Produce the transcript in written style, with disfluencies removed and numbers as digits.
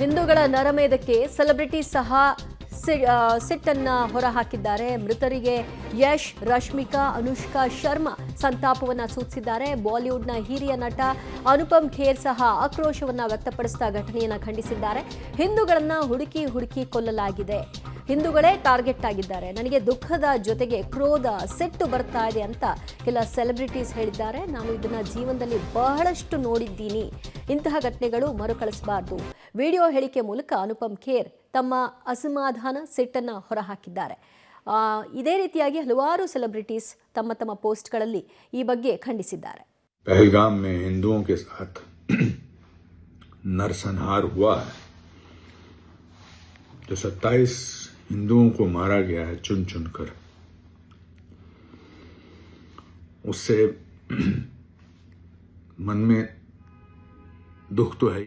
ಹಿಂದೂಗಳ ನರಮೇಧಕ್ಕೆ ಸೆಲೆಬ್ರಿಟಿ ಸಹ ಸಿಟ್ಟನ್ನ ಹೊರಹಾಕಿದ್ದಾರೆ. ಮೃತರಿಗೆ ಯಶ್, ರಶ್ಮಿಕಾ, ಅನುಷ್ಕಾ ಶರ್ಮಾ ಸಂತಾಪವನ್ನ ಸೂಚಿಸಿದ್ದಾರೆ. ಬಾಲಿವುಡ್ನ ಹಿರಿಯ ನಟ ಅನುಪಮ್ ಖೇರ್ ಸಹ ಆಕ್ರೋಶವನ್ನ ವ್ಯಕ್ತಪಡಿಸಿದ ಘಟನೆಯನ್ನ ಖಂಡಿಸಿದ್ದಾರೆ. ಹಿಂದೂಗಳನ್ನ ಹುಡುಕಿ ಕೊಲ್ಲಲಾಗಿದೆ, ಹಿಂದೂಗಳೇ ಟಾರ್ಗೆಟ್ ಆಗಿದ್ದಾರೆ, ನನಗೆ ದುಃಖದ ಜೊತೆಗೆ ಕ್ರೋಧ, ಸಿಟ್ಟು ಬರ್ತಾ ಇದೆ ಅಂತ ಕೆಲ ಸೆಲೆಬ್ರಿಟೀಸ್ ಹೇಳಿದ್ದಾರೆ. ನಾನು ಇದನ್ನ ಜೀವನದಲ್ಲಿ ಬಹಳಷ್ಟು ನೋಡಿದ್ದೀನಿ, ಇಂತಹ ಘಟನೆಗಳು ಮರುಕಳಿಸಬಾರದು. ವಿಡಿಯೋ ಹೇಳಿಕೆ ಮೂಲಕ ಅನುಪಮ್ ಖೇರ್ ತಮ್ಮ ಅಸಮಾಧಾನ, ಸಿಟ್ಟನ್ನ ಹೊರಹಾಕಿದ್ದಾರೆ. ಇದೇ ರೀತಿಯಾಗಿ ಹಲವಾರು ಸೆಲೆಬ್ರಿಟೀಸ್ ತಮ್ಮ ಪೋಸ್ಟ್ಗಳಲ್ಲಿ ಈ ಬಗ್ಗೆ ಖಂಡಿಸಿದ್ದಾರೆ. पहलगाम में हिंदुओं के साथ नरसंहार हुआ है, जो 27 हिंदुओं को मारा गया है चुन कर, उससे मन में दुख तो है।